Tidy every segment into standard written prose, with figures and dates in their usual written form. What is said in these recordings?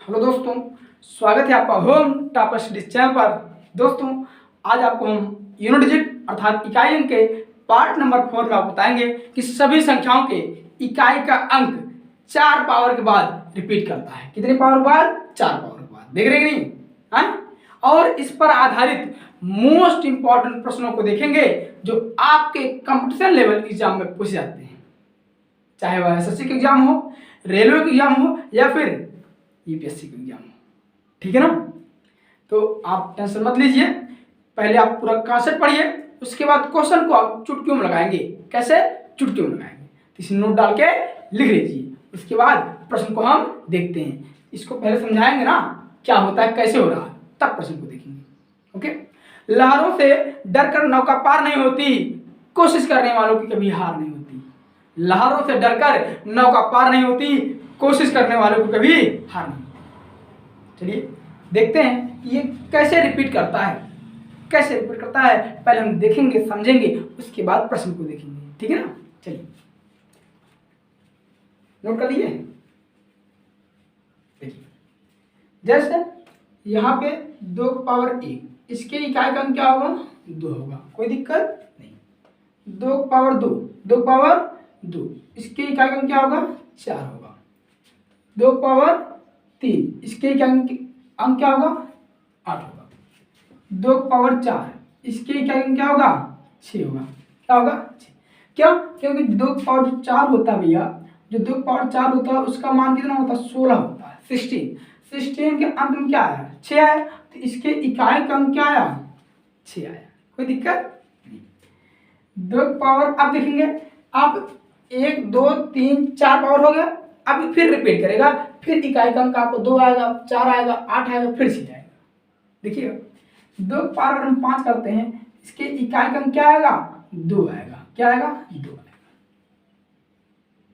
Hello दोस्तों, स्वागत है आपका होम टॉपर स्टडीज चैनल पर। दोस्तों, आज आपको हम यूनिट डिजिट अर्थात इकाई अंक के पार्ट नंबर 4 में आपको बताएंगे कि सभी संख्याओं के इकाई का अंक 4 पावर के बाद रिपीट करता है। कितने पावर के बाद? 4 पावर के बाद। देख रहे हैं कि नहीं? हाँ? और इस पर आधारित मोस्ट इंपॉर्टेंट प्रश्नों को देखेंगे जो आपके कंपटीशन लेवल एग्जाम में पूछे जाते हैं, चाहे वह एसएससी का एग्जाम हो, रेलवे का एग्जाम हो या फिर यूपीएससी का एग्जाम हो। ठीक है ना? तो आप टेंशन मत लीजिए, पहले आप पूरा कॉन्सेप्ट पढ़िए, उसके बाद क्वेश्चन को आप चुटकियों में लगाएंगे। कैसे? चुटकियों में लगाएंगे। तो इसे नोट डाल के लिख लीजिए, उसके बाद प्रश्न को हम देखते हैं। इसको पहले समझाएंगे ना क्या होता है, कैसे हो रहा है, तब प्रश्न को देखेंगे। ओके। लहरों से डरकर नौका पार नहीं होती, कोशिश करने वालों की कभी हार नहीं होती। लहरों से डरकर नौका पार नहीं होती, कोशिश करने वालों को कभी हार नहीं। चलिए देखते हैं ये कैसे रिपीट करता है। कैसे रिपीट करता है पहले हम देखेंगे, समझेंगे, उसके बाद प्रश्न को देखेंगे। ठीक है ना? चलिए नोट कर लीजिए। देखिए, जैसे यहाँ पे 2 की पावर 1, इसके इकाई का अंक क्या होगा? 2 होगा। कोई दिक्कत नहीं। 2 की पावर 2, 2 की पावर 2, इसके इकाई का अंक क्या होगा? 4 होगा। 2 की पावर 3, इसके अंक क्या होगा? 8 होगा। 2 की पावर 4, इसके क्या होगा? 6 होगा। क्या होगा? 6। क्यों? क्योंकि 2 की पावर जो 4 होता है भैया, जो 2 की पावर 4 होता है उसका मान कितना होता है? 16 होता है। 16 के अंक में क्या आया? 6 आया। तो इसके इकाई का अंक क्या आया? 6 आया। कोई दिक्कत नहीं। 2 की पावर अब देखेंगे आप, 1 2 3 4 पावर हो गया। अब फिर रिपीट करेगा, फिर इकाई का अंक आपको 2 आएगा, 4 आएगा, 8 आएगा, फिर 6 आएगा। देखिए 2 पावर अगर हम 5 करते हैं, इसके इकाई का अंक क्या आएगा? 2 आएगा। क्या आएगा? 2 आएगा।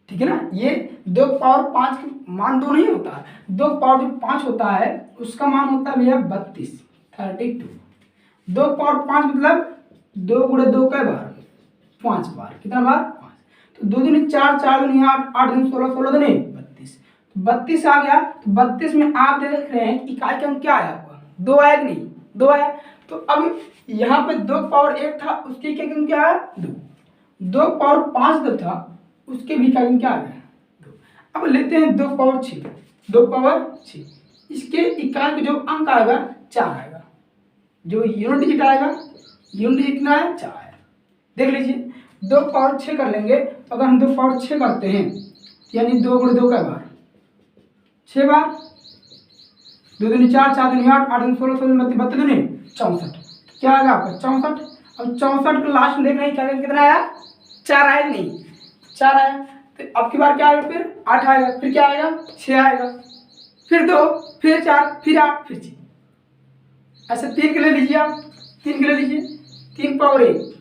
ठीक है ना? ये 2 पावर 5 का मान 2 नहीं होता है। 2 पावर जो 5 होता है उसका मान होता है भैया 32, 32। 2 पावर 5 मतलब 2 गुणे 2 कई बार? 5 बार। कितना बार? 5। तो 2 दूनी 4, 4 दूनी 8, 8 दूनी 16, 16 दूनी 32। 32 आ गया। तो 32 में आप देख रहे हैं इकाई का अंक क्या आया आपका? 2 आया कि नहीं? 2 आया। तो अब यहाँ पे 2 पावर 1 था, उसके इकाई का अंक क्या आया? 2। 2 पावर 5 जो था उसके भी इकाई का अंक क्या आ गया? 2। अब लेते हैं 2 पावर 6, 2 पावर 6, इसके इकाई का जो अंक आएगा 4 आएगा। जो यूनिट डिजिट आएगा, यूनिट डिजिट कितना है? 4 आया। देख लीजिए 2 पावर 6 कर लेंगे। तो अगर हम 2 पावर 6 करते हैं यानी 2 गुणे 2 का बार? 6 बार। 2 दूनी 4, 4 दूनी 8, 8 दूनी 16, 16 32, 32 दूनी 64। क्या आएगा आपका? 64। अब 64 को लास्ट में देख रहे हैं क्या कितना आया? 4 आया नहीं? 4 आया। तो अब की बार क्या आएगा? फिर 8 आएगा, फिर क्या आएगा? 6 आएगा, फिर 2, फिर 4, फिर 8, फिर 6। ऐसे 3 के ले लीजिए आप, 3 के ले लीजिए। 3 पावर 1,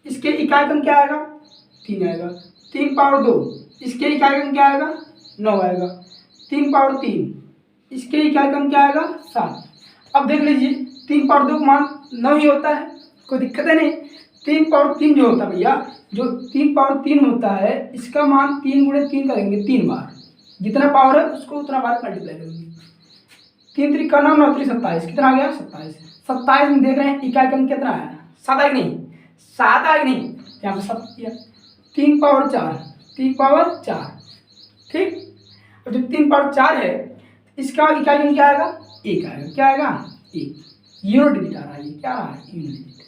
इसके इकाई का क्या आएगा? 3 आएगा। 3 पावर 2, इसके इकाई का क्या आएगा? 9 आएगा। 3 पावर 3, इसके इकाई का क्या आएगा? 7। अब देख लीजिए 3 पावर 2 का मान 9 ही होता है, कोई दिक्कत है नहीं। 3 पावर 3 जो होता है भैया, जो 3 पावर 3 होता है इसका मान 3 गुणे 3 करेंगे 3 बार। जितना पावर है उसको उतना बार मल्टीप्लाई करेंगे। 3 3 का 9, 9 3 27। कितना आ गया? 27। 27 में देख रहे हैं इकाई का कितना आया? 7 आएगा नहीं? 7 आएगा नहीं? यहाँ पे 7 किया। 3 पावर 4, 3 पावर 4। ठीक। और जो 3 पावर 4 है इसका इकाई का क्या आएगा? 1 आएगा। क्या आएगा? 1। यूनिट डिजिट आ रहा है। ये क्या आ रहा है? Unit digit.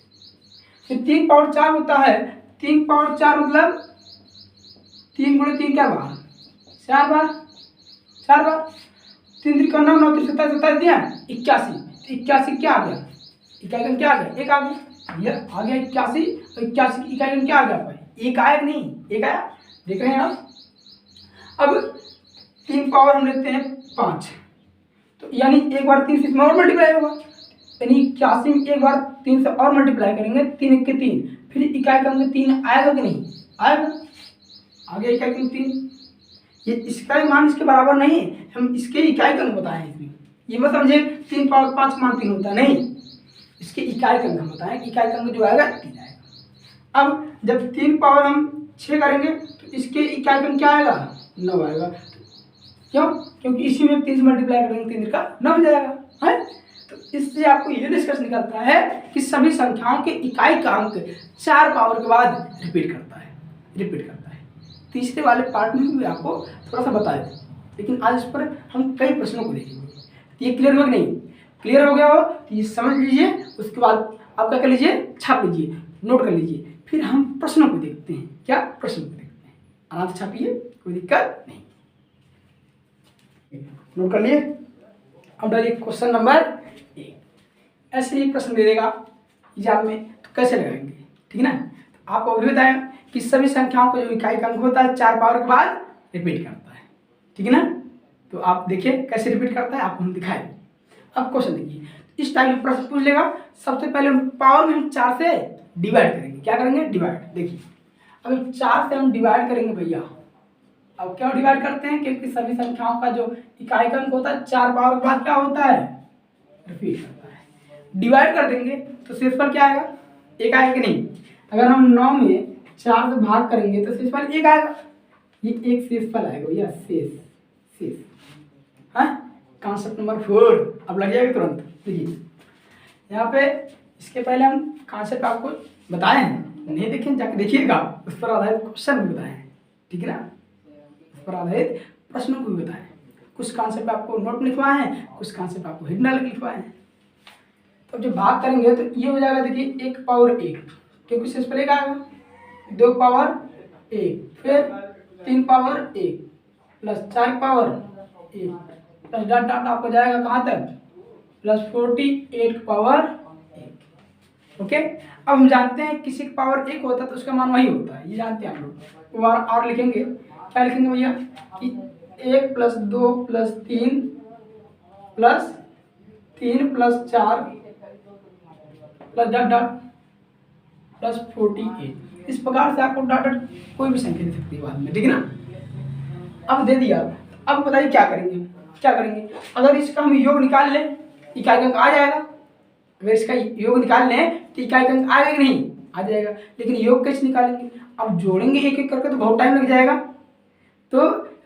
तो 3 पावर 4 होता है, 3 पावर 4 मतलब 3 गुणे 3 क्या बार? 4 बार। 4 बार। 3 3 का 9, 9 3 27, 27 दिया 81। तो 81 क्या आ गया? इकाई का क्या आ गया? 1 आ गया। ये आ गया 81। और 81 की इकाई का क्या आ गया आपका? 1 आया कि नहीं? 1 आया। देख रहे हैं आप। अब 3 पावर हम लेते हैं 5, तो यानी एक बार 3 से इसमें और मल्टीप्लाई होगा, यानी 81 में एक बार 3 से और मल्टीप्लाई करेंगे। 3 1 के 3, फिर इकाई का अंक 3 आएगा कि नहीं? आएगा। आ गया इकाई का अंक 3। ये इसका मान इसके बराबर नहीं है, हम इसके इकाई का अंक बताएं इसमें। ये मत समझे 3 पावर 5 मान 3 होता नहीं, इसके इकाई का अंक हम बताएं। इकाई का अंक जो आएगा 3 आएगा। अब जब 3 पावर हम 6 करेंगे तो इसके इकाई का अंक क्या आएगा? 9 आएगा। क्यों? क्योंकि इसी में 3 से मल्टीप्लाई करेंगे 3 का 9 हो जाएगा है। तो इससे आपको ये निष्कर्ष निकलता है कि सभी संख्याओं के इकाई का अंक 4 पावर के बाद रिपीट करता है। तीसरे वाले पार्ट में भी आपको थोड़ा सा बताया, लेकिन आज इस पर हम कई प्रश्नों को देखेंगे। ये क्लियर हो कि नहीं? क्लियर हो गया हो तो ये समझ लीजिए, उसके बाद आप क्या कर लीजिए, छाप लीजिए, नोट कर लीजिए, फिर हम प्रश्नों को देखते हैं। क्या प्रश्न को देखते हैं, आराम से छापिए, कोई दिक्कत नहीं। नोट कर लिए। अब डालिए क्वेश्चन नंबर 1। ऐसे ही प्रश्न दे देगा एग्जाम में, तो कैसे लगाएंगे, ठीक है ना? तो आपको अभी बताएं कि सभी संख्याओं का जो इकाई का अंक होता है 4 पावर के बाद रिपीट करता है, ठीक है ना? तो आप देखिए कैसे रिपीट करता है, आपको हम दिखाएं। अब क्वेश्चन देखिए, इस टाइप में प्रश्न पूछ लेगा। सबसे पहले हम पावर में हम 4 से डिवाइड करेंगे। क्या करेंगे? डिवाइड। देखिए अगर 4 से हम डिवाइड करेंगे भैया, अब क्यों डिवाइड करते हैं? क्योंकि सभी संख्याओं का जो इकाई का अंक होता है 4 पावर के बाद क्या होता है? रिपीट करता है। डिवाइड कर देंगे तो शेषफल क्या आएगा? 1 आएगा कि नहीं? अगर हम 9 में 4 से भाग करेंगे तो शेषफल 1 आएगा। ये एक शेषफल आएगा भैया, शेष। हाँ, कॉन्सेप्ट नंबर 4 अब लग जाएगा तुरंत। देखिए यहाँ पे इसके पहले हम कॉन्सेप्ट आपको बताए हैं, नहीं देखें जाके देखिएगा, उस पर आधारित क्वेश्चन भी बताए हैं, ठीक है ना? उस पर आधारित प्रश्नों को भी बताएं। कुछ कॉन्सेप्ट आपको नोट लिखवाए हैं, कुछ कॉन्सेप्ट आपको हिडन लिखवाए हैं। तो जब भाग करेंगे तो ये हो जाएगा, देखिए 1 पावर 1, क्योंकि शेषफल 1 आएगा, 2 पावर 1, फिर 3 power 1 plus 4 power 1 plus dot dot आपको जाएगा कहाँ तक? Plus 48 power 1। ओके, अब हम जानते हैं किसी का पावर 1 होता है तो उसका मान वही होता है, ये जानते हैं हम लोग। और लिखेंगे, क्या लिखेंगे भैया कि 1 plus 2 plus 3 plus 3 plus 4 plus dot dot plus 48। इस प्रकार से आपको डॉट डॉट कोई भी संख्या दे सकती है बाद में, ठीक है ना? अब दे दिया, अब बताइए क्या करेंगे? अगर इसका हम योग निकाल लें, इकाई का अंक आ जाएगा। अगर इसका योग निकाल लें तो इकाई का अंक आएगा कि नहीं? आ जाएगा। लेकिन योग कैसे निकालेंगे? अब जोड़ेंगे एक एक करके तो बहुत टाइम लग जाएगा। तो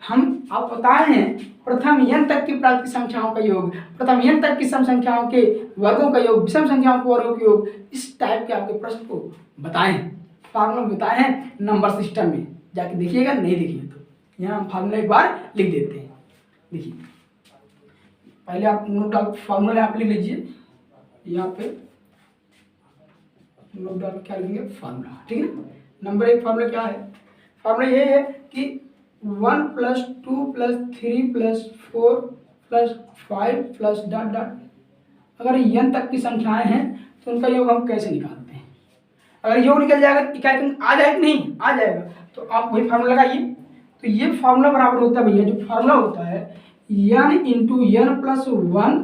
हम आप बताए हैं प्रथम n तक की प्राकृतिक संख्याओं का योग, प्रथम n तक की सम संख्याओं के वर्गों का योग, विषम संख्याओं के वर्गों के योग, इस टाइप के आपके प्रश्न को बताएं, फार्मूला बताए हैं नंबर सिस्टम में, जाके देखिएगा, नहीं देखिए तो यहाँ हम फार्मूला एक बार लिख देते हैं। देखिए पहले आप नोट डाल, फार्मूला आप लिख लीजिए, यहाँ पे नोट डाल क्या लिखेंगे? फार्मूला, ठीक है ना? नंबर 1 फार्मूला क्या है? फार्मूला ये है कि 1 plus 2 plus 3 plus 4 plus 5 plus dot dot. अगर n तक की संख्याएं हैं तो उनका योग हम कैसे निकालते हैं? अगर योग निकल जाएगा तो इकाई अंक आ जाएगा नहीं? आ जाएगा। तो आप वही फार्मूला लगाइए। तो ये फार्मूला बराबर होता है भैया, जो फार्मूला होता है n इंटू n प्लस 1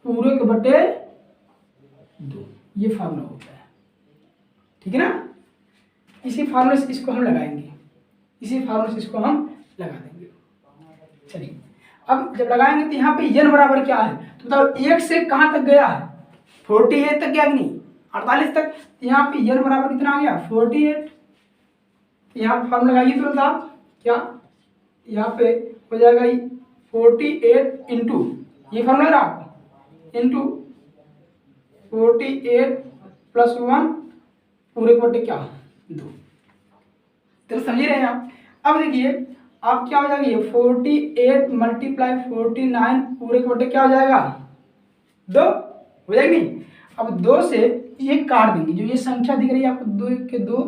पूरे के बटे 2, ये फार्मूला होता है, ठीक है ना? इसी फार्मूले से इसको हम लगाएंगे, इसी फार्मूले से इसको हम लगा देंगे। चलिए अब जब लगाएंगे तो यहाँ पे n बराबर क्या है? तो बताओ 1 से कहाँ तक गया है? 48 तक गया कि नहीं? 48 तक। तो यहाँ पे n बराबर कितना आ गया? 48। तो यहाँ पे फार्मूला लगाइए तुरंत आप, क्या यहाँ पे हो जाएगा 48 इंटू, ये फार्मूला रहा आपका, इंटू 48 प्लस 1 पूरे के बटे क्या? 2। तो समझ रहे हैं आप? अब देखिए आप क्या हो जाएगा, ये 48 मल्टीप्लाई 49 पूरे के बटे क्या हो जाएगा? 2 हो जाएगी नहीं? अब 2 से ये काट देंगे, जो ये संख्या दिख रही है आपको 2 1 के 2,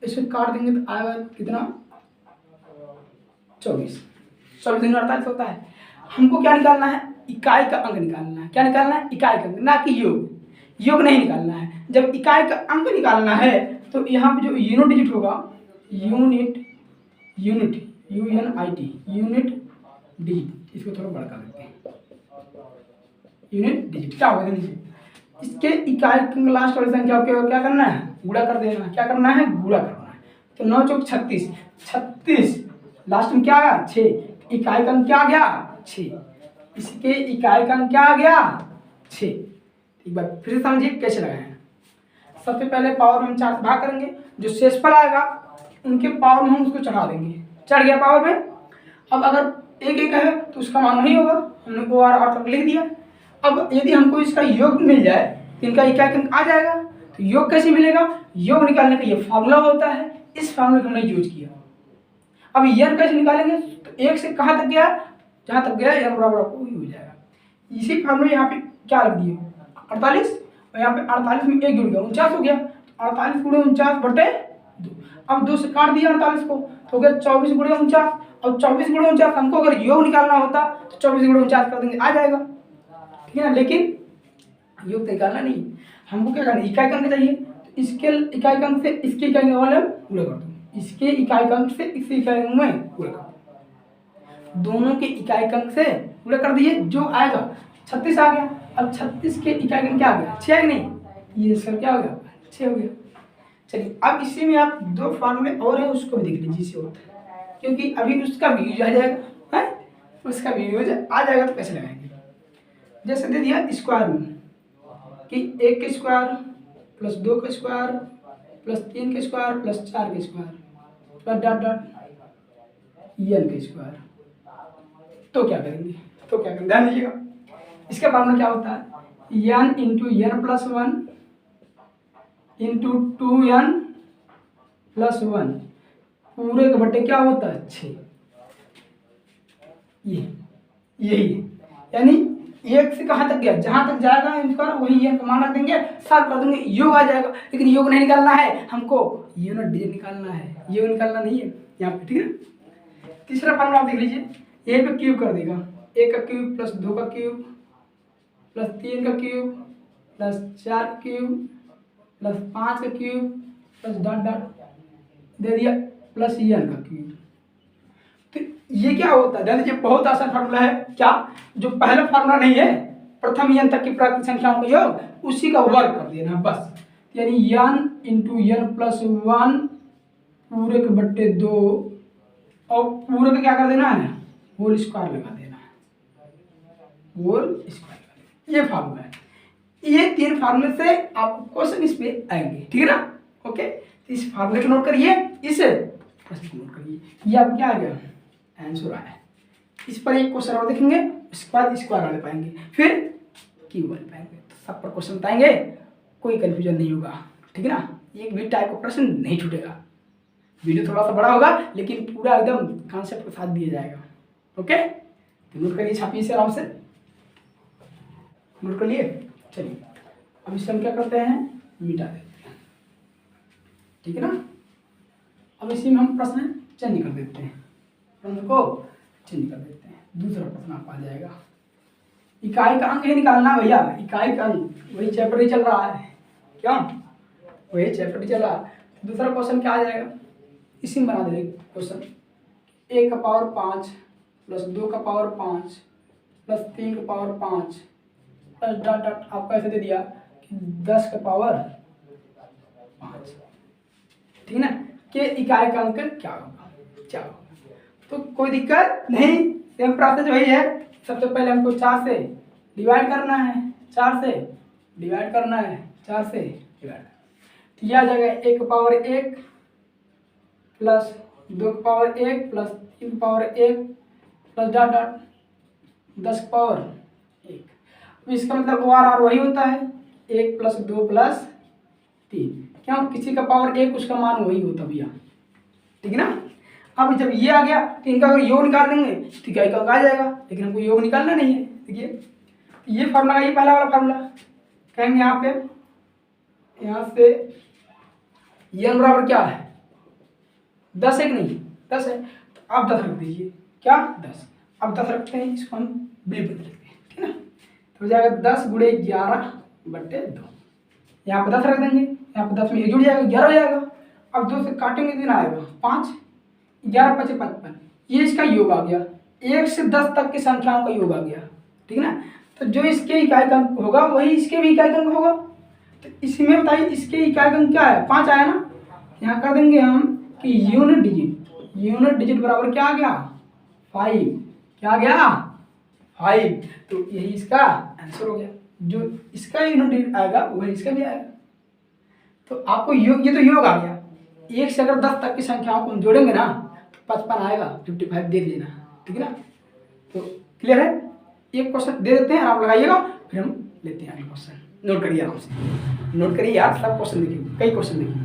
इसे काट देंगे तो आएगा कितना? 24। 24 दिन 48 होता है। हमको क्या निकालना है? इकाई का अंक निकालना है। क्या निकालना है? इकाई का अंक, ना कि योग नहीं निकालना है। जब इकाई का अंक निकालना है तो यहाँ पे जो यूनिट डिजिट होगा, यूनिट UNIT यूनिट डिजिट, इसको थोड़ा बड़ा कर देते हैं। यूनिट डिजिट क्या होगा? नीचे इसके इकाई का लास्ट वाली संख्या को क्या करना है? गुणा कर देना। क्या करना है? गुणा करना है। तो 9 चौक 36, 36 लास्ट में क्या आ गया? 6। इकाई का अंक क्या आ गया? 6। इसके इकाई का अंक क्या आ गया? 6। एक बार फिर से समझिए कैसे लगाए हैं। सबसे पहले पावर में हम 4 से भाग करेंगे, जो शेषफल आएगा उनके पावर में हम उसको चढ़ा देंगे। चढ़ गया पावर में। अब अगर एक एक है तो उसका मान नहीं होगा, हमने ओ आर आर तक लिख दिया। अब यदि हमको इसका योग मिल जाए तो इनका इकाई अंक आ जाएगा। तो योग कैसे मिलेगा? योग निकालने का ये फार्मूला होता है, इस फार्मूले को हमने यूज किया। अब n कैसे निकालेंगे? तो एक से कहाँ तक गया? जहाँ तक गया n बराबर आपको वही हो जाएगा। इसी फार्मूले यहाँ पे क्या रख दिए 48, और यहाँ पे 48 में एक जुड़ गया 49 हो गया। 48 गुणे 49/2, अब 2 से काट दिया 48 को तो हो गया 24 गुणे 49। अब 24 गुणे 49 हमको अगर योग निकालना होता तो 24 गुणे 49 कर देंगे, आ जाएगा, ठीक है ना। लेकिन योग तो निकालना नहीं, हमको क्या करना, इकाई अंक चाहिए। तो इसके इकाई अंक से इसके इकाई अंक वाले गुणा कर दो, इसके इकाई अंक से इसके इकाई अंक में गुणा कर दो, दोनों के इकाई अंक से गुणा कर दिए, जो आएगा 36 आ गया। अब 36 के इकाई अंक क्या आ गया? 6 है कि नहीं, ये इसका क्या हो गया? 6 हो गया। चलिए अब इसी में आप दो फार्मूले और है उसको भी देख लीजिए इससे होता है, क्योंकि अभी उसका भी यूज आ जाएगा है, उसका भी यूज आ जाएगा। तो कैसे लगाएंगे? जैसे दे दिया स्क्वायर में कि 1 के स्क्वायर प्लस 2 के स्क्वायर प्लस 3 के स्क्वायर प्लस 4 के square plus dot dot n के स्क्वायर। तो क्या करेंगे? ध्यान दीजिएगा, इसका फार्मूला क्या होता है? n into n plus 1 into 2n plus 1 पूरे के बट्टे क्या होता है? 6। यही है, यानी एक से कहाँ तक गया? जहाँ तक जाएगा स्क्वायर वही n का मान रख देंगे, साफ कर देंगे, योग आ जाएगा। लेकिन योग नहीं निकालना है हमको, यूनिट डिजिट निकालना है, योग निकालना नहीं है यहाँ पे, ठीक है। तीसरा फार्मूला आप देख लीजिए, ए पे क्यूब कर देगा, 1 का क्यूब प्लस 2 का क्यूब प्लस 3 का क्यूब प्लस 4 का क्यूब प्लस 5 का क्यूब प्लस डॉट डॉट दे दिया प्लस n का क्यूब। तो ये क्या होता है? ध्यान दीजिए, बहुत आसान फार्मूला है। क्या? जो पहला फार्मूला नहीं है, प्रथम n तक की प्राकृतिक संख्याओं का योग, उसी का वर्ग कर देना बस, यानी n इंटू n प्लस 1 पूरे के बट्टे 2 और पूरे का क्या कर देना है? होल स्क्वायर लगा देना है, होल स्क्वायर। ये फार्मूला है, ये 3 फार्मूले से आपको क्वेश्चन इस पे आएंगे, ठीक है ना। ओके, तो इस फार्मूले को नोट करिए, इस प्रश्न को नोट करिए, ये आपको क्या आ गया? आंसर आया। इस पर एक क्वेश्चन और देखेंगे, उसके बाद स्क्वायर वाले पाएंगे, फिर क्यूब वाले पाएंगे, तो सब पर क्वेश्चन बताएंगे, कोई कंफ्यूजन नहीं होगा, ठीक है ना। एक भी टाइप का प्रश्न नहीं छूटेगा। वीडियो थोड़ा सा बड़ा होगा लेकिन पूरा एकदम कॉन्सेप्ट के साथ दिया जाएगा। ओके, तो नोट करिए, छापिए से आराम से नोट कर लिए। चलिए अब इसे हम क्या करते हैं? मिटा देते हैं, ठीक है ना। अब इसी में हम प्रश्न चेंज कर देते हैं, प्रश्न को चेंज कर देते हैं। दूसरा प्रश्न आपको आ जाएगा, इकाई का अंक ही निकालना है भैया, इकाई का अंक, वही चैप्टर ही चल रहा है, क्या वही चैप्टर ही चल रहा है। दूसरा क्वेश्चन क्या आ जाएगा? इसी में बना देंगे क्वेश्चन, 1 का पावर 5 प्लस 2 का पावर 5 प्लस 3 का पावर 5 प्लस डॉट डॉट आपको ऐसे दे दिया कि 10 का पावर 5, ठीक है ना, के इकाई का अंक क्या होगा? क्या होगा? तो कोई दिक्कत नहीं, सेम प्रोसेस वही है। सबसे पहले हमको 4 से डिवाइड करना है, 4 से डिवाइड करना है, 4 से डिवाइड, तो यह आ जाएगा 1 power 1 plus 2 power 1 plus 3 power 1 plus dot dot 10 power 1। तो इसका मतलब ओ आर वही होता है, 1 प्लस 2 प्लस 3, क्यों? किसी का पावर 1 उसका मान वही होता भैया, ठीक है ना। अब जब ये आ गया तो इनका अगर योग निकाल देंगे तो क्या अंक आ जाएगा, लेकिन हमको योग निकालना नहीं है। देखिए ये फार्मूला का, ये पहला वाला फार्मूला कहेंगे यहाँ पे, यहाँ से n बराबर क्या है? 10 है कि नहीं? 10 है, तो आप 10 रख दीजिए, क्या 10। अब 10 रखते हैं, इसको हम बिल्कुल रखते हैं, ठीक है ना। तो हो जाएगा 10 गुणे 11/2, यहाँ पे 10 रख देंगे, यहाँ पे 10 में जुड़ जाएगा, 11 हो जाएगा। अब 2 से काटेंगे दिन आएगा 5, 11 5 55, ये इसका योग आ गया, 1 से 10 तक की संख्याओं का योग आ गया, ठीक है ना। तो जो इसके इकाई अंक होगा वही इसके भी इकाई अंक होगा। तो इसमें बताइए इसके इकाई अंक क्या है? 5 आया ना, यहाँ कर देंगे हम कि यूनिट डिजिट बराबर क्या आ गया? 5, क्या आ गया? 5। तो यही इसका आंसर हो गया, जो इसका यूनिट डिजिट आएगा वही इसका भी आएगा। तो आपको योग, ये तो योग आ गया, 1 से अगर 10 तक की संख्याओं को हम जोड़ेंगे ना तो 55 आएगा, 55 देख लेना, ठीक है ना। तो क्लियर है, एक क्वेश्चन दे देते हैं, आप लगाइएगा, फिर हम लेते हैं अगला क्वेश्चन। नोट करिए आराम से, नोट करिए यार, सब क्वेश्चन देखिए, कई क्वेश्चन देखिए,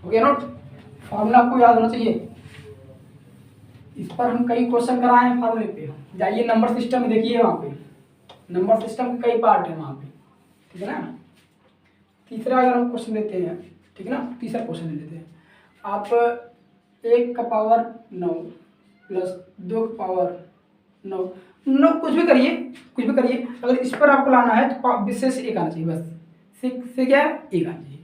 हो गया नोट। फॉर्मूला आपको याद होना चाहिए, इस पर हम कई क्वेश्चन कराए हैं फॉर्मूले पे। जाइए नंबर सिस्टम में देखिए, वहाँ पे नंबर सिस्टम के कई पार्ट है वहाँ पे, ठीक है ना। तीसरा अगर हम क्वेश्चन लेते हैं, ठीक है ना, तीसरा क्वेश्चन ले लेते हैं। आप 1 का पावर 9 प्लस 2 का पावर 9, कुछ भी करिए, कुछ भी करिए, अगर इस पर आपको लाना है तो विशेष 1 आना चाहिए, बस से क्या है, 1 आना चाहिए,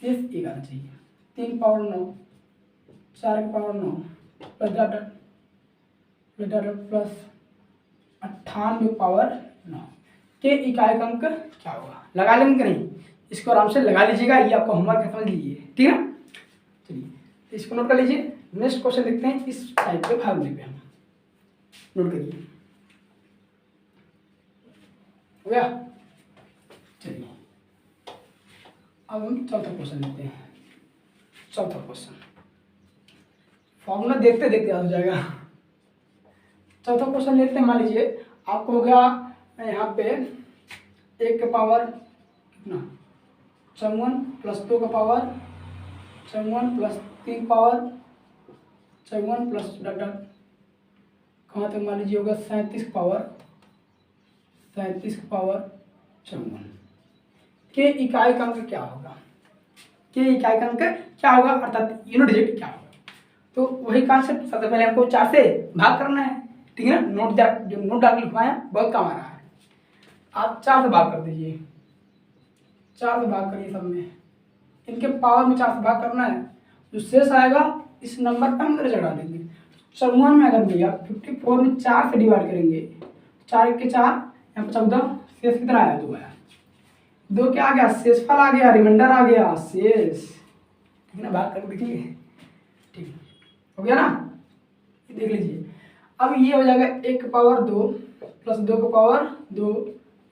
शेष 1 आना चाहिए। 3 पावर 9, 4 का power 9 plus data plus 98 power 9 के इकाई का अंक क्या होगा। लगा लेंगे कि नहीं, इसको आराम से लगा लीजिएगा, ये आपका होमवर्क है, समझ लीजिए, ठीक है। चलिए इसको नोट कर लीजिए। नेक्स्ट क्वेश्चन देखते हैं इस टाइप के फार्मूले पे, हम नोट करिए, हो गया। चलिए अब हम चौथा क्वेश्चन लेते हैं। चौथा क्वेश्चन फॉर्मूला देखते देखते याद हो जाएगा। चौथा क्वेश्चन लेते हैं, मान लीजिए आपको हो गया यहाँ पे 1 के पावर कितना 54 प्लस 2 का power 54 plus 3 power 54 plus data कहाँ तक मान लीजिए होगा 37 का पावर 54 के इकाई का अंक क्या होगा। के इकाई का अंक क्या होगा, अर्थात यूनिट डिजिट क्या होगा। तो वही कॉन्सेप्ट, सबसे पहले हमको 4 से भाग करना है, ठीक है ना। जो नोट डाल के लिखवाया बहुत काम आ रहा है। आप 4 से भाग कर दीजिए, 4 से भाग करिए, सब में इनके पावर में 4 से भाग करना है। जो शेष आएगा इस नंबर पर हम चढ़ा देंगे। 54 में अगर भैया 54 में 4 से डिवाइड करेंगे, 4 के 4 यहाँ पर 14, शेष कितना आया, 2 आया। 2 क्या आ गया, शेषफल आ गया, रिमाइंडर आ गया, शेष, ठीक है ना। भाग कर देखिए, ठीक हो गया ना, देख लीजिए। अब ये हो जाएगा 1 का पावर 2 प्लस 2 का पावर 2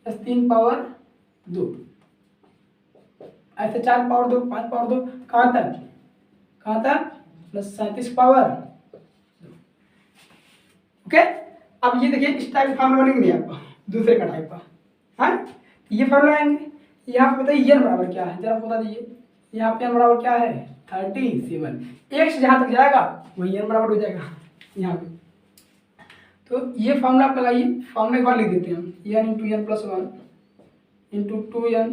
प्लस 3 पावर 2, ऐसे 4 पावर 2 5 पावर 2 कहाँ तक प्लस 37 पावर 2। ओके, अब ये देखिए इस टाइप का फार्मूला बनेंगे नहीं आपका, दूसरे का टाइप का, हाँ ये फार्मूला आएंगे। यहाँ पे बताइए n बराबर क्या है, जरा बता दीजिए। यहाँ पे n बराबर क्या है 37, एक से जहाँ तक जाएगा वही n बराबर हो जाएगा यहाँ पे। तो ये फार्मूला आप लगाइए, फार्मूला एक बार लिख देते हैं हम, n into n plus 1 into 2n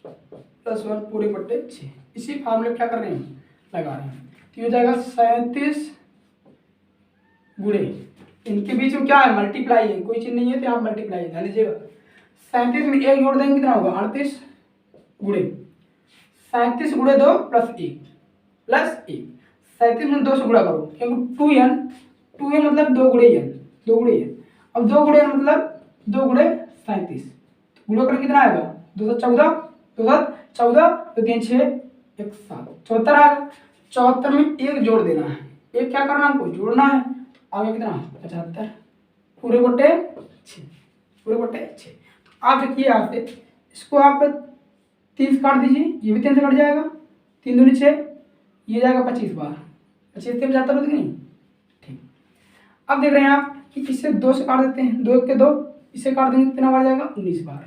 plus 1 पूरे बट्टे 6। इसी फार्मूले क्या कर रहे हैं, लगा रहे हैं। तो ये हो जाएगा 37 गुणे, इनके बीच में क्या है, मल्टीप्लाई है, कोई चीज़ नहीं है तो आप मल्टीप्लाई ध्यान दीजिएगा। 37 में 1 जोड़ देंगे कितना होगा 38 गुणे 37 गुणे 2 प्लस 1 37 में 2 से गुणा करो, क्योंकि 2n मतलब 2 गुणे n, 2 गुणे n। अब 2 गुणे n मतलब 2 गुणे 37, तो गुणा करें कितना आएगा 214, 214 तो 3 6 1 7 74 आएगा। 74 में 1 जोड़ देना है, एक क्या करना हमको जोड़ना है, आगे कितना 75 पूरे बट्टे 6। तो आप देखिए यहाँ से इसको आप 3 से काट दीजिए, ये भी 3 से कट जाएगा, 3 दूनी 6, ये जाएगा 25 बार, 25 से जाता है नहीं, ठीक। अब देख रहे हैं आप कि इससे 2 से काट देते हैं, 2 के 2 इससे काट देंगे कितना बार जाएगा 19 बार,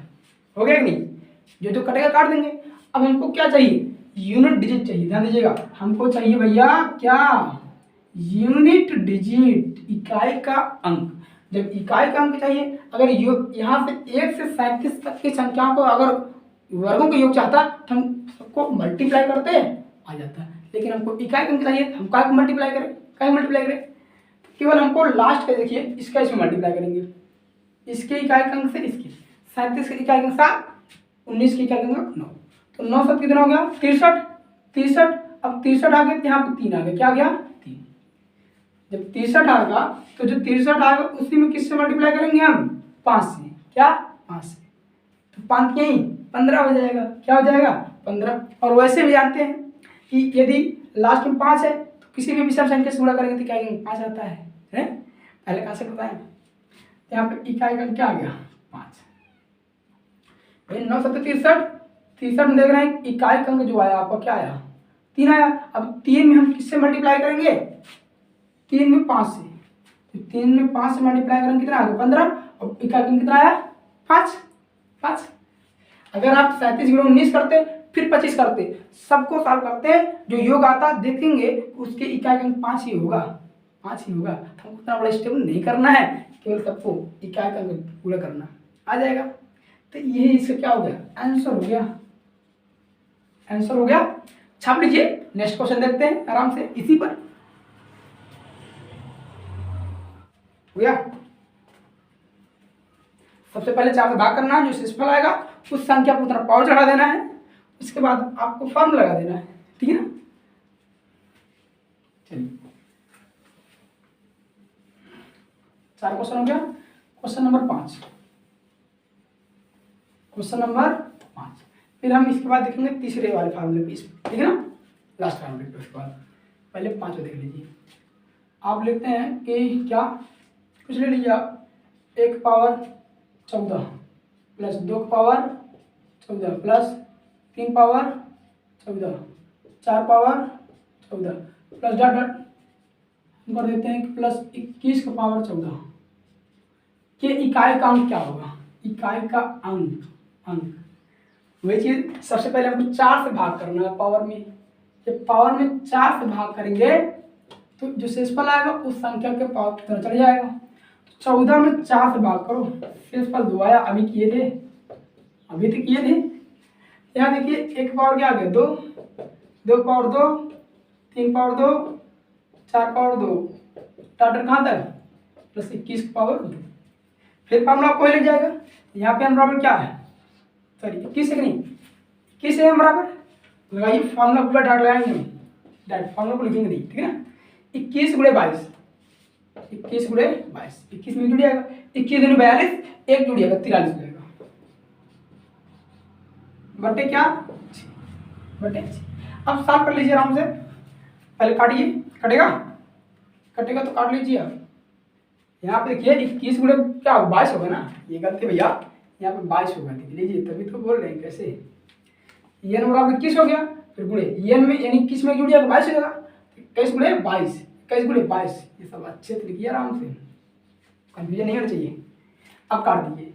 हो गया कि नहीं। जो कटेगा काट देंगे। अब हमको क्या चाहिए, यूनिट डिजिट चाहिए, ध्यान दीजिएगा, हमको चाहिए भैया क्या, यूनिट डिजिट, इकाई का अंक। जब इकाई का अंक चाहिए, अगर यहाँ से 1 से 37 तक की संख्याओं को अगर वर्गों का योग चाहता तो हम सबको मल्टीप्लाई करते आ जाता है, लेकिन हमको इकाई का अंक चाहिए, हम काय को मल्टीप्लाई करें, केवल हमको लास्ट का देखिए इसका इसमें मल्टीप्लाई करेंगे, इसके इकाई का अंक से इसके 37 के इकाई का अंक 7, 19 के इकाई का अंक 9, तो 9 7 कितना हो गया 63। अब 63 आ गया तो यहाँ पे 3 आ गया, क्या आ गया 3। जब 63 आएगा तो जो 63 आएगा उसी में किससे मल्टीप्लाई करेंगे हम 5 से, क्या 5 से, तो 5 यहीं 15 हो जाएगा, क्या हो जाएगा 15। और वैसे भी जानते हैं कि यदि लास्ट में 5 है तो किसी भी विषम संख्या से गुणा करेंगे तो क्या 5 आता है, पहले कहाँ से बताएं। यहाँ पे इकाई का क्या आ गया 5, भाई 9 7 63 में देख रहे हैं इकाई का अंक जो आया आपका क्या आया 3 आया। अब 3 में हम किससे मल्टीप्लाई करेंगे, 3 में 5 से, तो 3 में 5 से मल्टीप्लाई करेंगे कितना आ गया 15, और इकाई अंक कितना आया 5 5। अगर आप 37 × 19 करते फिर 25 करते, सबको सॉल्व करते, जो योग आता देखेंगे उसके इकाई अंक 5 ही होगा, 5 ही होगा। हमको इतना बड़ा स्टेप नहीं करना है, केवल सबको इकाई अंक पूरा करना आ जाएगा। तो यही इसका क्या हो गया, आंसर हो गया, आंसर हो गया। छाप लीजिए, नेक्स्ट क्वेश्चन देखते हैं आराम से इसी पर। हो गया, सबसे पहले 4 से भाग करना है, जो शेषफल आएगा उस संख्या को उतना पावर चढ़ा देना है, उसके बाद आपको फॉर्मूला लगा देना है, ठीक है ना। चलिए 4 क्वेश्चन हो गया। क्वेश्चन नंबर 5, क्वेश्चन नंबर 5, फिर हम इसके बाद देखेंगे तीसरे वाले फार्मूले पे, ठीक है ना, लास्ट फार्मूले पे। उसके बाद पहले 5 देख लीजिए। आप लिखते हैं कि क्या, कुछ ले लीजिए आप, 1 power 14 plus 2 power 14 plus 3 power 14 4 power 14 plus dot dot हम कर देते हैं कि प्लस 21 का पावर 14 के इकाई का अंक क्या होगा, इकाई का अंक वही चीज सबसे पहले हमको 4 से भाग करना है पावर में। जब पावर में 4 से भाग करेंगे तो जो शेषफल आएगा उस संख्या के पावर की तरह चल जाएगा। 14 में 4 से भाग करो, शेषफल 2 आया, अभी किए थे, अभी तो किए थे। यहाँ देखिए 1 पावर क्या आ गया 2, 2 पावर 2, 3 पावर 2, 4 पावर 2, टाटर कहाँ तक प्लस 21 पावर 2। फिर फार्मूला कोई लग जाएगा, यहाँ पे हम बराबर क्या है, सॉरी 21 है, नहीं 21 है बराबर, लगाइए फार्मूला पूरा डाट लगाएंगे हम, डाट फार्मूला को लिखेंगे नहीं, ठीक है ना। 21 × 22, 21 × 22, 21 में जुड़ जाएगा, 21 × 42, 1 जुड़ जाएगा 43 हो जाएगा, बटे क्या बटे। अब साफ कर लीजिए आराम से, पहले काटिए, कटेगा तो काट लीजिए आप। यहाँ पे देखिए 21 × क्या 22 होगा ना, ये गलती भैया, यहाँ पे 22 होगा, देख लीजिए, तभी तो बोल रहे हैं कैसे। ये नंबर आप 21 हो गया, फिर गुणे ये में यानी 21 में जुड़ जाएगा 22 हो जाएगा, 21 × 22, 21 × 22, ये सब अच्छे से लिखिए आराम से, कंफ्यूजन नहीं होना चाहिए। अब काट दीजिए,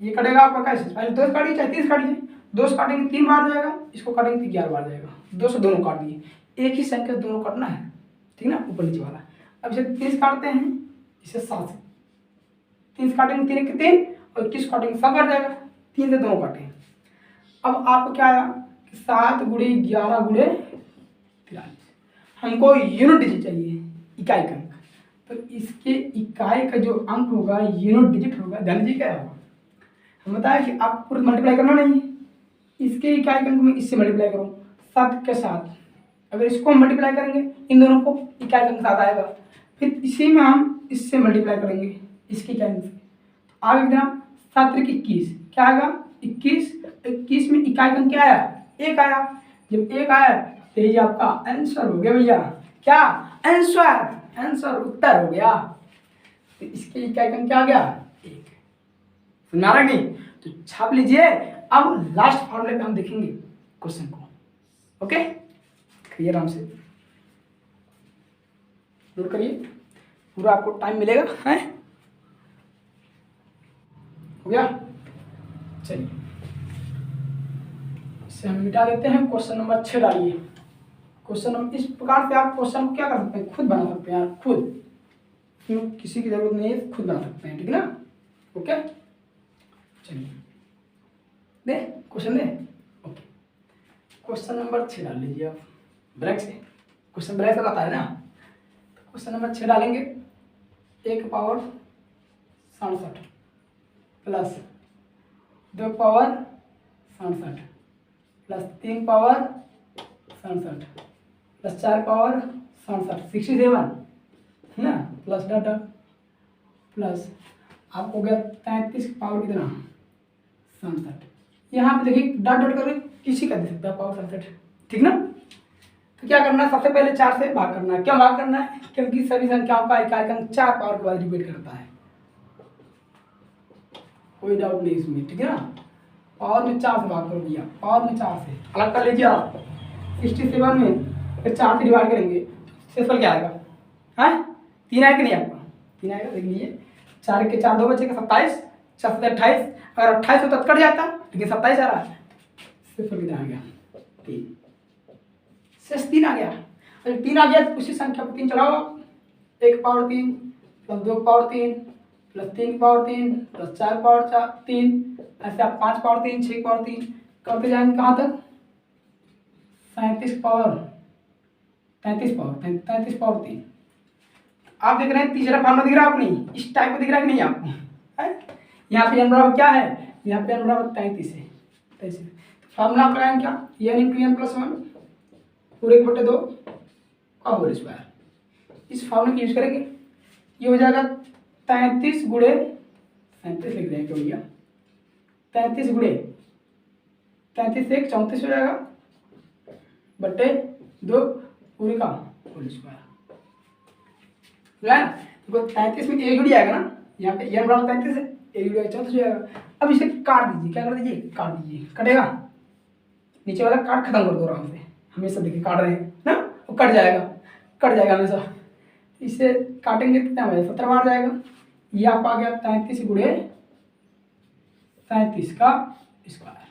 ये कटेगा आपका कैसे, पहले 2 काटिए चाहे 30 काटिए, 2 से काटेंगे 3 बार जाएगा, इसको काटेंगे 11 बार जाएगा, 2 से दोनों काट दिए, एक ही संख्या दोनों काटना है, ठीक ना, ऊपर नीचे वाला। अब इसे 30 काटते हैं, इसे 7 से 30 काटेंगे, 3 के 3 और 21 काटेंगे 7 बार जाएगा, 3 से दोनों काटें। अब आपको क्या आया कि 7 × 11 × 43, हमको यूनिट डिजिट चाहिए, इकाई का अंक, तो इसके इकाई का जो अंक होगा यूनिट डिजिट होगा, ध्यान दीजिए क्या होगा। हम बताया कि आपको पूरा मल्टीप्लाई करना नहीं है, इसके इकाई का अंक में इससे मल्टीप्लाई करो 7 के साथ, अगर इसको हम मल्टीप्लाई करेंगे इन दोनों को, इकाई का अंक 7 आएगा, फिर इसी में हम इससे मल्टीप्लाई करेंगे इसके इकाई अंक से, तो आगे कितना 7 × 21 क्या आएगा 21, 21 में इकाई का अंक क्या आया 1 आया, जब 1 आया तो ये आपका आंसर हो गया भैया, क्या आंसर उत्तर हो गया। तो इसके इकाई का अंक क्या आ गया 1, सुना रहा नहीं, तो छाप लीजिए। अब लास्ट फॉर्मूले पे हम देखेंगे क्वेश्चन को, ओके, करिए आराम से, नोट करिए, पूरा आपको टाइम मिलेगा, है हो गया। चलिए इसे हम मिटा देते हैं, क्वेश्चन नंबर 6 डालिए। क्वेश्चन नंबर इस प्रकार से आप क्वेश्चन को क्या कर सकते हैं, खुद बना सकते हैं यार, खुद, इसमें किसी की जरूरत नहीं है, खुद बना सकते हैं, ठीक है ना, ओके। चलिए दे क्वेश्चन दे, ओके, क्वेश्चन नंबर 6 डाल लीजिए आप ब्रैक से, क्वेश्चन ब्रैक से आता है ना, तो क्वेश्चन नंबर 6 डालेंगे, 1 power 67 plus 2 power 67 plus 3 power 67 plus 4 power 67 67 है ना, प्लस डॉट डॉट प्लस आपको गया 33 पावर कितना 67। यहाँ पे देखिए डॉट डॉट करके किसी का दे सकता है पावर 67, ठीक ना। तो क्या करना है, सबसे पहले 4 से भाग करना है। क्यों भाग करना है, क्योंकि सभी संख्याओं का इकाई अंक 4 पावर के बाद रिपीट करता है, कोई डाउट नहीं इसमें, ठीक है ना। पावर में 4 से भाग करो भैया, पावर में 4 से अलग कर लीजिए आप, 67 में फिर 4 से डिवाइड करेंगे, शेषफल क्या आएगा, है 3 आया कि नहीं आपका, 3 आएगा, देख लीजिए 4 के 4 2 बचे का 27, 4 से 28, अगर 28 होता तो कट जाता, लेकिन 27 आ रहा है, सिर्फ कितना आ गया 3, शेष 3 आ गया। अगर 3 आ गया तो उसी संख्या को 3 चढ़ाओ, 1 power 3 plus 2 power 3 plus 3 power 3 plus 4 power 3, ऐसे आप 5 पावर 3 6 पावर 3 करते जाएंगे कहाँ तक 37 पावर 3। आप देख रहे हैं तीसरा फॉर्मूला दिख रहा है आपको, नहीं इस टाइप को दिख रहा है कि नहीं आपको, है? यहाँ पे n बराबर क्या है, यहाँ पे n बराबर 33 है। तो फॉर्मूला आपका है क्या, n इंटू एन प्लस 1 पूरे 1/2 का होल स्क्वायर। इस फॉर्मूले की यूज करेंगे, ये हो जाएगा 33 गुणे 37 लिख देंगे भैया, 33 गुणे 33 से 34 हो जाएगा बट्टे 2 पूरे का होल स्क्वायर। देखो 33 में एक जुड़ जाएगा ना, यहाँ पे n बराबर 33 है, एक जुड़ जाएगा 34 हो जाएगा। अब इसे काट दीजिए, क्या कर दीजिए, काट दीजिए, कटेगा, नीचे वाला काट खत्म कर दो आराम से, हमेशा देखिए काट रहे हैं ना, वो कट जाएगा हमेशा। इसे काटेंगे कितना हो जाएगा 17 बार जाएगा, ये आप आ गया 33 गुणे 37 का स्क्वायर।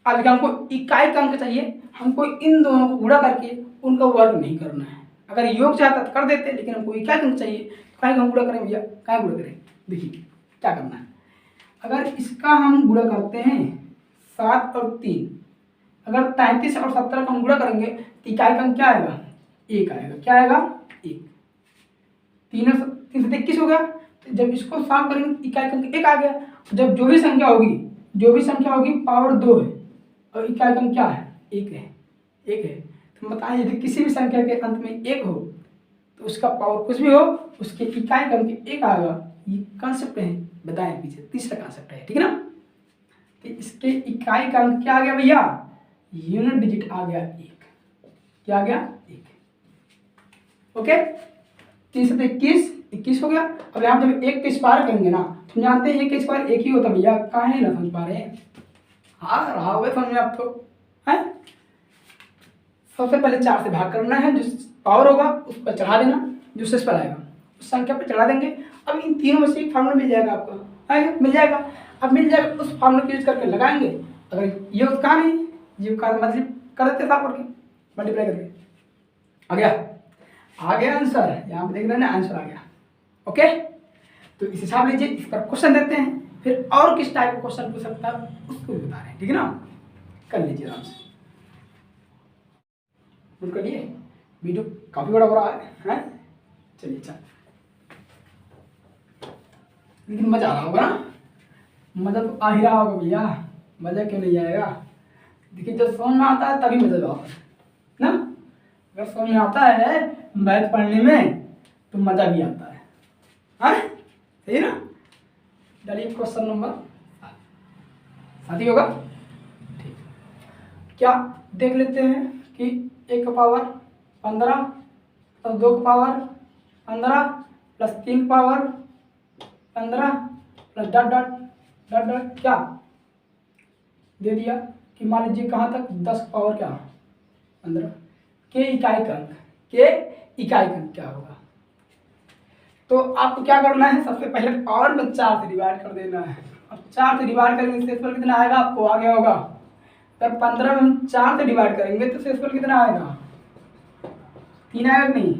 अब हमको इकाई का अंक चाहिए, हमको इन दोनों को गुणा करके उनका वर्ग नहीं करना है। अगर योग चाहता तो कर देते, लेकिन हमको इकाई का अंक चाहिए, तो काय हम गुणा करें भैया, काय गुणा करें, देखिए क्या करना है। अगर इसका हम गुणा करते हैं 7 और 3, अगर 33 और 17 का हम गुणा करेंगे तो इकाई का अंक क्या आएगा, 1 आएगा। क्या आएगा, 1। 3 से 21 हो गया, तो जब इसको सॉल्व करेंगे इकाई का अंक 1 आ गया। जब जो भी संख्या होगी पावर 2 है और इकाई का अंक क्या है, 1 है। तो बताइए यदि किसी भी संख्या के अंत में 1 हो तो उसका पावर कुछ भी हो, उसके इकाई का अंक 1 आएगा। ये कॉन्सेप्ट है, बताएं पीछे, तीसरा कॉन्सेप्ट है, ठीक है ना। तो इसके इकाई का अंक क्या आ गया भैया, यूनिट डिजिट आ गया 1। क्या आ गया, 1। ओके, 3 से 21 हो गया। अब यहाँ जब 1 के स्क्वायर करेंगे ना, तो जानते हैं 1 के स्क्वायर 1 ही होता भैया, काहे ना समझ पा रहे हैं, हाँ रहा हुआ समझ में आपको, है। सबसे पहले 4 से भाग करना है, जो पावर होगा उस पर चढ़ा देना, जो शेष पर आएगा उस संख्या पर चढ़ा देंगे। अब इन तीनों में से एक फार्मूला मिल जाएगा आपको, आएगा, मिल जाएगा। अब मिल जाएगा, उस फार्मूला को यूज करके लगाएंगे। अगर ये कहा नहीं, ये का मतलब कर देते साफ करके मल्टीप्लाई करके, आ गया आंसर, यहाँ पे देख रहे हैं ना, आंसर आ गया। ओके, तो इस हिसाब लीजिए, इस पर क्वेश्चन देते हैं, फिर और किस टाइप का क्वेश्चन पूछ सकता है उसको भी बता रहे हैं, ठीक है ना। कर लीजिए आराम से, नोट कर लिए, वीडियो काफी बड़ा हो रहा है? चलिए चल, लेकिन मजा आ रहा होगा ना, मजा तो आ ही रहा होगा भैया, मजा क्यों नहीं आएगा। देखिए जब समझ में आता है तभी मजा आता है ना, अगर समझ में आता है मैथ पढ़ने में तो मजा भी आता है, सही ना। डालिए क्वेश्चन नंबर 7 ही होगा, ठीक। क्या देख लेते हैं कि 1 का पावर 15 प्लस 2 का पावर 15 प्लस 3 का power 15 plus dot dot dot dot क्या दे दिया कि मान लीजिए कहाँ तक 10 का पावर क्या 15 के इकाई का अंक, क्या होगा। तो आपको क्या करना है, सबसे पहले पावर में 4 से डिवाइड कर देना है। अब 4 से डिवाइड करेंगे शेषफल कितना आएगा, आपको आ गया होगा। अगर 15 में हम 4 से डिवाइड करेंगे तो शेषफल कितना आएगा, 3 आएगा कि नहीं,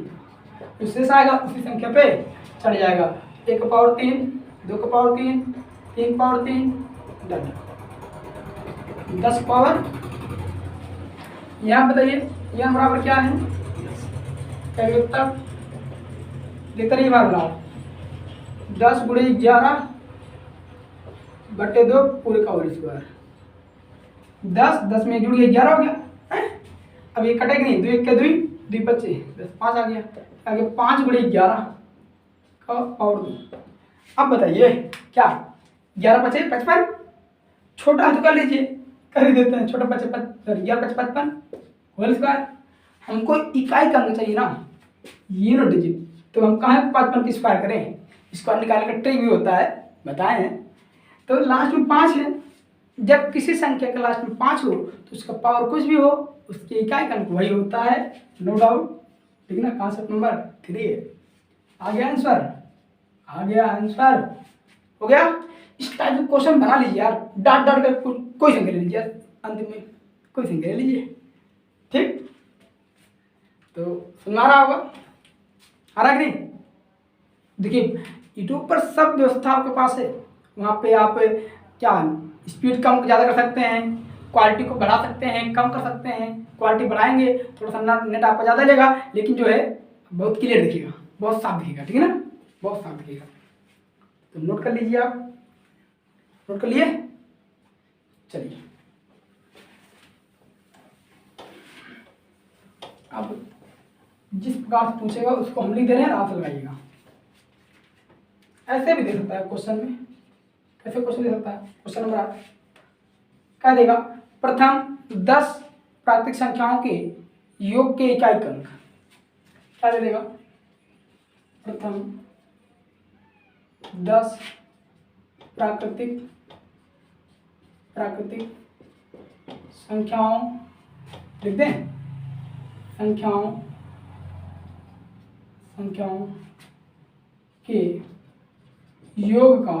तो शेष आएगा उसी संख्या पे चढ़ जाएगा। 1 का पावर 3, 2 का पावर 3, 3 का पावर 3, 10 पावर। यहाँ बताइए यहाँ बराबर क्या है, लिखते नहीं बार बनाओ, 10 गुणे 11 बटे 2 पूरे का होल स्क्वायर। 10 में जुड़ गया 11 हो गया, अब ये कटेगा नहीं, 2 1 के 2 2 बचे 10, 5 आ गया, आगे 5 गुणे 11 का पावर 2। अब बताइए क्या 11 बचे 55, छोटा तो कर लीजिए, कर ही देते हैं, छोटा 55 होल स्क्वायर। हमको इकाई का अंक चाहिए ना, यूनिट डिजिट, तो हम कहाँ 55 की स्क्वायर करें, स्क्वायर निकालने का ट्रिक भी होता है, बताए हैं। तो लास्ट में 5 है, जब किसी संख्या के लास्ट में 5 हो तो उसका पावर कुछ भी हो, उसकी इकाई का अंक वही होता है, नो डाउट, ठीक है ना। कॉन्सेप्ट नंबर 3 है, आ गया आंसर, आ गया आंसर, हो गया। इस टाइप के क्वेश्चन बना लीजिए यार, डाट डाट कर कोई संख्या ले लीजिए, अंत में कोई संख्या ले लीजिए, ठीक। तो समझ आ रहा होगा, आ रहा है कि नहीं? देखिए यूट्यूब पर सब व्यवस्था आपके पास है, वहाँ पे आप क्या स्पीड कम ज़्यादा कर सकते हैं, क्वालिटी को बढ़ा सकते हैं, कम कर सकते हैं। क्वालिटी बढ़ाएंगे थोड़ा सा नेट आपका ज़्यादा लेगा, लेकिन जो है बहुत क्लियर दिखेगा, बहुत साफ दिखेगा, ठीक है ना, बहुत साफ दिखेगा। तो नोट कर लीजिए आप, नोट कर लिए? चलिए अब जिस प्रकार से पूछेगा उसको हम लिख दे रहे हैं, आंसर लगाइएगा। ऐसे भी दे सकता है क्वेश्चन में, कैसे क्वेश्चन दे सकता है? क्वेश्चन नंबर 8 क्या देगा? प्रथम 10 प्राकृतिक संख्याओं के योग के इकाई अंक, क्या दे देगा? प्रथम 10 प्राकृतिक संख्याओं, लिख दें, संख्याओं के योग का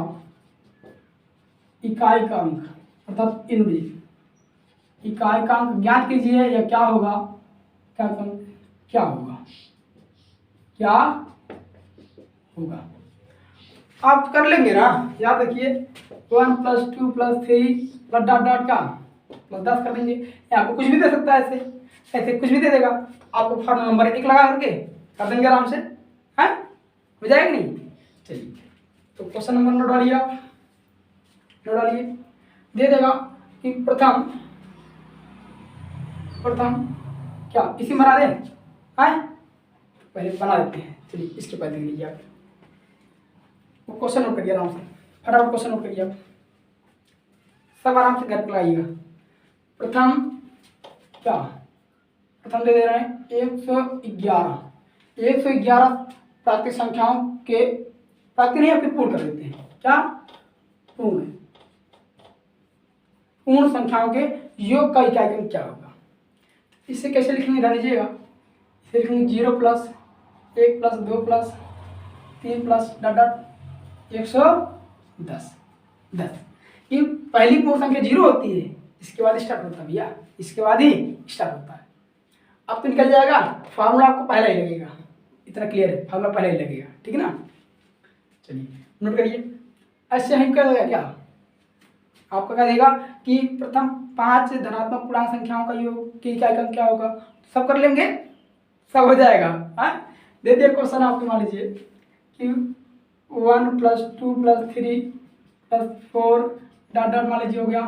इकाई का अंक, अर्थात इकाई का अंक ज्ञात कीजिए, या क्या होगा, क्या होगा आप कर लेंगे ना, याद रखिए 1 + 2 + 3 प्लस डॉट डॉट का प्लस 10 कर लेंगे। आपको कुछ भी दे सकता है, ऐसे कुछ भी दे देगा, आपको फॉर्मूला नंबर 1 लगा करके कर देंगे आराम से, है हो जाएगा नहीं? चलिए तो क्वेश्चन नंबर नोट डालिए आप, नोट डालिए। दे देगा कि प्रथम क्या इसी बना दें, है पहले बना देते हैं। चलिए इसके पहले देख लीजिए आप, वो क्वेश्चन नोट करिए आराम से, फटाफट क्वेश्चन नोट करिए आप, सब आराम से घर पर लगाइएगा। प्रथम दे दे रहे हैं 111 प्राकृतिक संख्याओं के, प्राकृतिक नहीं आपके पूर्ण कर देते हैं, क्या पूर्ण संख्याओं के योग का इकाई अंक क्या होगा? इसे कैसे लिखेंगे ध्यान दीजिएगा, इसे लिखेंगे 0 + 1 + 2 + 3 + डॉट डॉट 110। ये पहली पूर्ण संख्या 0 होती है, इसके बाद स्टार्ट होता है भैया, इसके बाद ही स्टार्ट होता है। अब तो निकल जाएगा, फार्मूला आपको पहला ही लगेगा, इतना क्लियर है, फार्मूला पहले ही लगेगा, ठीक है ना। चलिए नोट करिए, ऐसे हम क्या देगा, क्या आपका क्या देगा कि प्रथम 5 धनात्मक पूर्णांक संख्याओं का योग के इकाई अंक क्या होगा? सब कर लेंगे, सब हो जाएगा। हाँ दे दिए क्वेश्चन आपको, मान लीजिए कि 1 + 2 + 3 + 4 डॉट डॉट मान लीजिए हो गया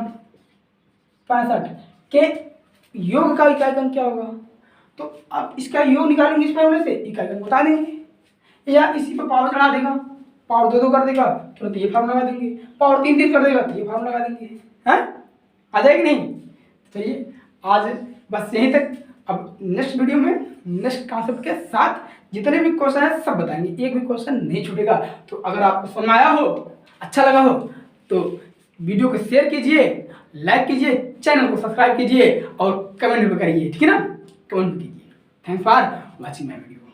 65 के योग का इकाई अंक क्या होगा? तो अब इसका योग निकालेंगे, इस फॉर्मूले से इकाई अंक बता देंगे, या इसी पर पावर चढ़ा देगा, पावर 2 कर देगा तुरंत ये फार्मूला लगा देंगे, पावर 3 कर देगा तो ये फार्मूला लगा देंगे, हैं आ जाएगी नहीं? चलिए आज बस यहीं तक, अब नेक्स्ट वीडियो में नेक्स्ट कॉन्सेप्ट के साथ जितने भी क्वेश्चन है सब बताएंगे, एक भी क्वेश्चन नहीं छूटेगा। तो अगर आपको समझ आया हो, अच्छा लगा हो, तो वीडियो को शेयर कीजिए, लाइक कीजिए, चैनल को सब्सक्राइब कीजिए और कमेंट भी करिए, ठीक है ना, कमेंट कीजिए। Thanks for watching my video.